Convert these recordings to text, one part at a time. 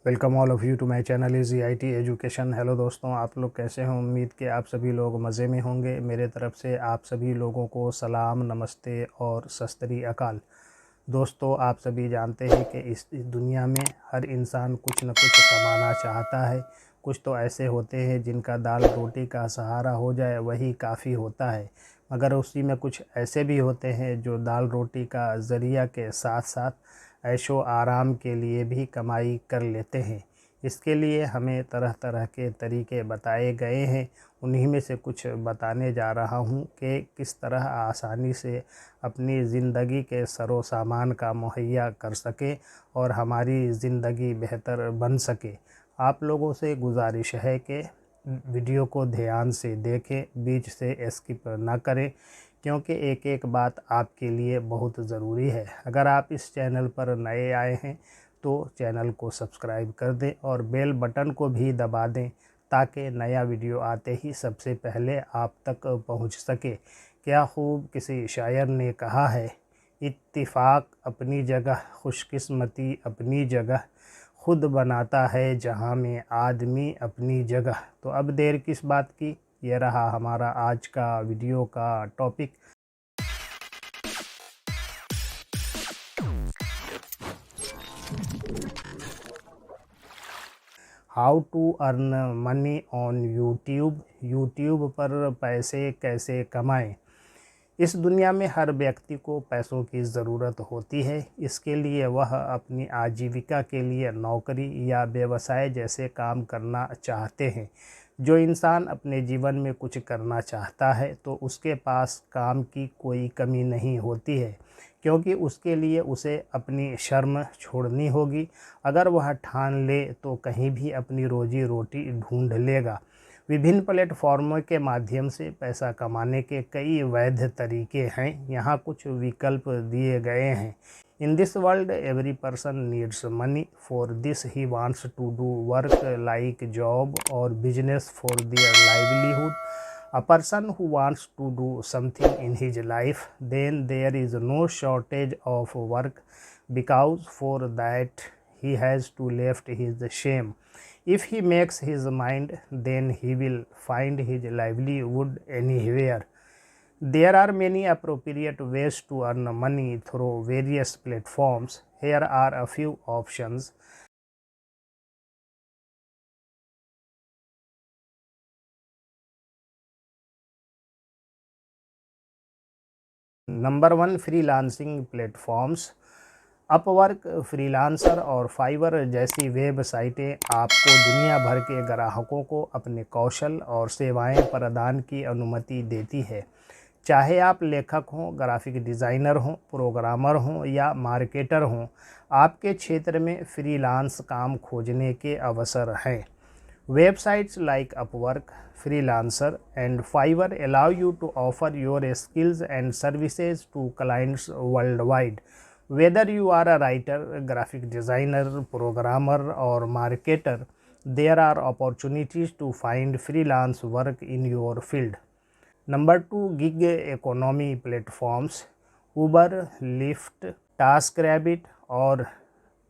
Welcome all of you to my channel easy IT education. Hello दोस्तों, आप लोग कैसे हैं? उम्मीद कि आप सभी लोग मज़े में होंगे। मेरे तरफ से आप सभी लोगों को सलाम, नमस्ते और सत श्री अकाल। दोस्तों, आप सभी जानते हैं कि इस दुनिया में हर इंसान कुछ न कुछ कमाना चाहता है। कुछ तो ऐसे होते हैं जिनका दाल रोटी का सहारा हो जाए वही काफ़ी होता है, मगर उसी में कुछ ऐसे भी होते हैं जो दाल रोटी का ज़रिया के साथ साथ ऐशो आराम के लिए भी कमाई कर लेते हैं। इसके लिए हमें तरह तरह के तरीके बताए गए हैं। उन्हीं में से कुछ बताने जा रहा हूँ कि किस तरह आसानी से अपनी ज़िंदगी के सरो सामान का मुहैया कर सके और हमारी ज़िंदगी बेहतर बन सके। आप लोगों से गुजारिश है कि वीडियो को ध्यान से देखें, बीच से स्किप ना करें, क्योंकि एक एक बात आपके लिए बहुत ज़रूरी है। अगर आप इस चैनल पर नए आए हैं तो चैनल को सब्सक्राइब कर दें और बेल बटन को भी दबा दें ताकि नया वीडियो आते ही सबसे पहले आप तक पहुंच सके। क्या खूब किसी शायर ने कहा है, इत्तिफाक अपनी जगह, खुशकिस्मती अपनी जगह, खुद बनाता है जहां में आदमी अपनी जगह। तो अब देर किस बात की, ये रहा हमारा आज का वीडियो का topic. How to earn money on YouTube. YouTube पर पैसे कैसे कमाएं। इस दुनिया में हर व्यक्ति को पैसों की ज़रूरत होती है। इसके लिए वह अपनी आजीविका के लिए नौकरी या व्यवसाय जैसे काम करना चाहते हैं। जो इंसान अपने जीवन में कुछ करना चाहता है तो उसके पास काम की कोई कमी नहीं होती है, क्योंकि उसके लिए उसे अपनी शर्म छोड़नी होगी। अगर वह ठान ले तो कहीं भी अपनी रोजी रोटी ढूंढ लेगा। विभिन्न प्लेटफॉर्मों के माध्यम से पैसा कमाने के कई वैध तरीके हैं। यहाँ कुछ विकल्प दिए गए हैं। In this world every person needs money, for this he wants to do work like job और business for their livelihood. A person who wants to do something in his life, then there is no shortage of work, because for that he has to left his shame. If he makes his mind, then he will find his livelihood anywhere. There are many appropriate ways to earn money through various platforms. Here are a few options. Number 1, freelancing platforms. Upwork, freelancer और fibre जैसी वेबसाइटें आपको दुनिया भर के ग्राहकों को अपने कौशल और सेवाएं प्रदान की अनुमति देती है। चाहे आप लेखक हों, ग्राफिक डिज़ाइनर हों, प्रोग्रामर हों या मार्केटर हों, आपके क्षेत्र में फ्रीलांस काम खोजने के अवसर हैं। Websites like Upwork, Freelancer, and Fiverr allow you to offer your skills and services to clients worldwide. Whether you are a writer, graphic designer, programmer, or marketer, there are opportunities to find freelance work in your field. Number 2, gig economy platforms. Uber, Lyft, TaskRabbit और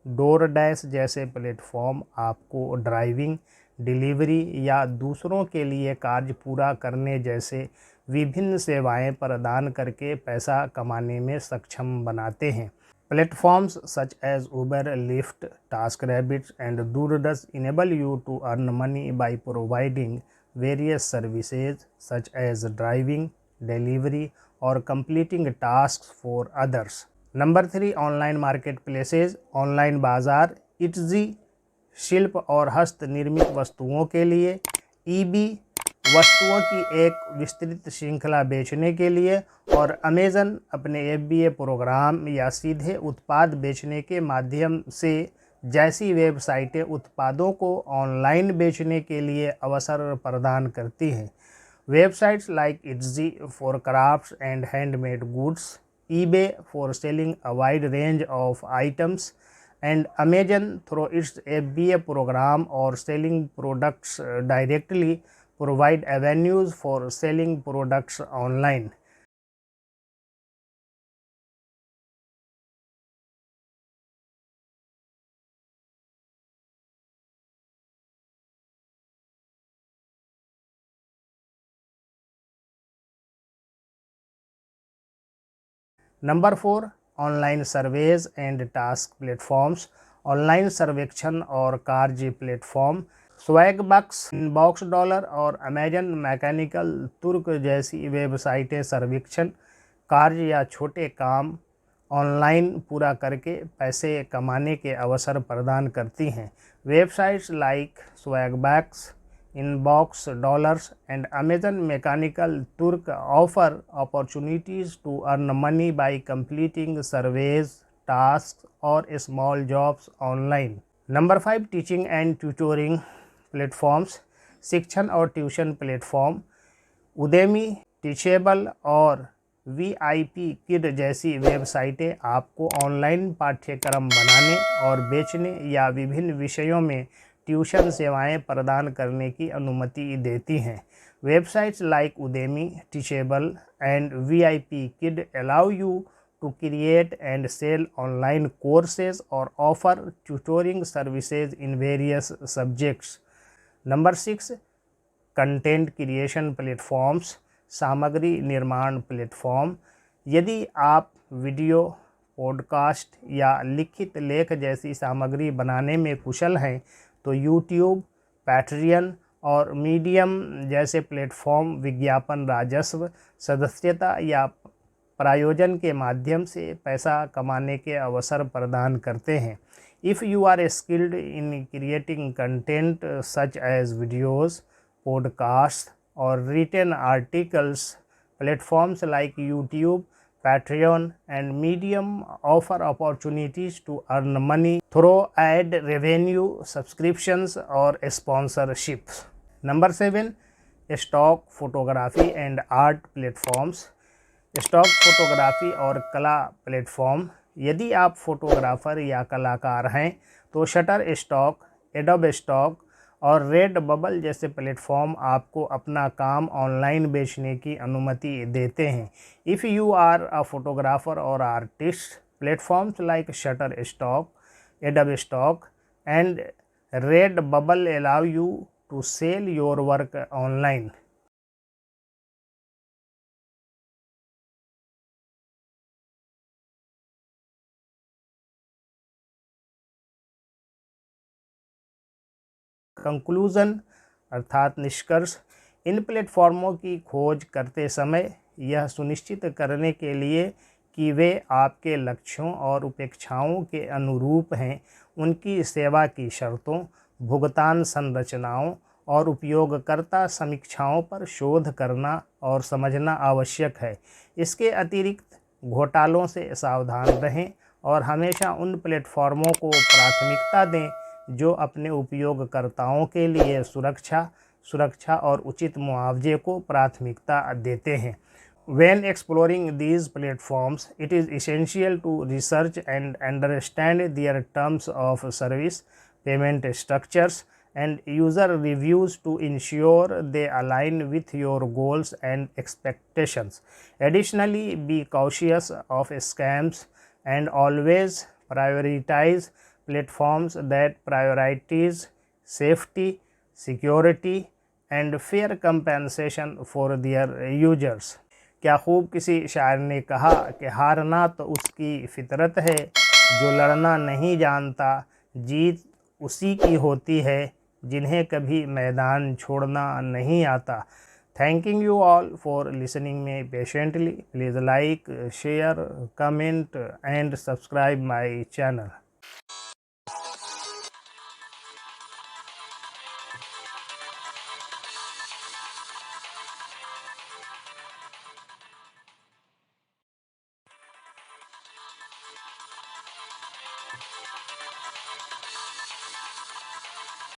DoorDash जैसे platform आपको driving, delivery या दूसरों के लिए कार्य पूरा करने जैसे विभिन्न सेवाएं प्रदान करके पैसा कमाने में सक्षम बनाते हैं। Platforms such as Uber, Lyft, TaskRabbit, and DoorDash enable you to earn money by providing various services such as driving, delivery, or completing tasks for others. Number 3, online market places. Online बाज़ार, इट्जी शिल्प और हस्त निर्मित वस्तुओं के लिए, EB वस्तुओं की एक विस्तृत श्रृंखला बेचने के लिए, और अमेज़न अपने FBA प्रोग्राम या सीधे उत्पाद बेचने के माध्यम से जैसी वेबसाइटें उत्पादों को ऑनलाइन बेचने के लिए अवसर प्रदान करती हैं। Websites like Etsy for crafts and handmade goods, eBay for selling a wide range of items, and Amazon through its FBA program or selling products directly provide avenues for selling products online. Number 4, online surveys and task platforms. Online सर्वेक्षण और कार्य platform Swagbucks, inbox dollar और Amazon Mechanical तुर्क जैसी वेबसाइटें सर्वेक्षण कार्य या छोटे काम ऑनलाइन पूरा करके पैसे कमाने के अवसर प्रदान करती हैं। Websites like Swagbucks, Inbox Dollars and Amazon Mechanical Turk offer opportunities to earn money by completing surveys, task और small jobs online. Number 5, teaching and tutoring platforms. शिक्षण और ट्यूशन प्लेटफॉर्म उदेमी, टीचेबल और VIP किड जैसी वेबसाइटें आपको online पाठ्यक्रम बनाने और बेचने या विभिन्न विषयों में ट्यूशन सेवाएं प्रदान करने की अनुमति देती हैं। Websites like Udemy, Teachable and VIP kid allow you to create and sell online courses or offer tutoring services in various subjects. Number 6, content creation platforms, सामग्री निर्माण प्लेटफॉर्म। यदि आप वीडियो, पॉडकास्ट या लिखित लेख जैसी सामग्री बनाने में कुशल हैं तो यूट्यूब, पैट्रियन और मीडियम जैसे प्लेटफॉर्म विज्ञापन राजस्व, सदस्यता या प्रायोजन के माध्यम से पैसा कमाने के अवसर प्रदान करते हैं। If you are skilled in creating content such as videos, podcast और written articles, platforms like YouTube, Patreon and Medium offer opportunities to earn money through ad revenue, subscriptions और sponsorships. Number 7, stock photography and art platforms. Stock photography और कला platform. यदि आप photographer या कलाकार हैं तो शटर स्टॉक, एडोब स्टॉक और रेड बबल जैसे प्लेटफॉर्म आपको अपना काम ऑनलाइन बेचने की अनुमति देते हैं। If you are a photographer और artist, platforms like Shutterstock, Adobe Stock and Redbubble allow you to sell your work online. Conclusion अर्थात निष्कर्ष, इन प्लेटफॉर्मों की खोज करते समय यह सुनिश्चित करने के लिए कि वे आपके लक्ष्यों और अपेक्षाओं के अनुरूप हैं, उनकी सेवा की शर्तों, भुगतान संरचनाओं और उपयोगकर्ता समीक्षाओं पर शोध करना और समझना आवश्यक है। इसके अतिरिक्त घोटालों से सावधान रहें और हमेशा उन प्लेटफॉर्मों को प्राथमिकता दें जो अपने उपयोगकर्ताओं के लिए सुरक्षा और उचित मुआवजे को प्राथमिकता देते हैं। When exploring these platforms, it is essential to research and understand their terms of service, payment structures, and user reviews to ensure they align with your goals and expectations. Additionally, be cautious of scams and always prioritize platforms that prioritize safety, security and fair compensation for their users. क्या खूब किसी शायर ने कहा कि हारना तो उसकी फितरत है, जो लड़ना नहीं जानता जीत उसी की होती है, जिन्हें कभी मैदान छोड़ना नहीं आता। Thanking you all for listening me patiently. Please like, share, comment and subscribe my channel.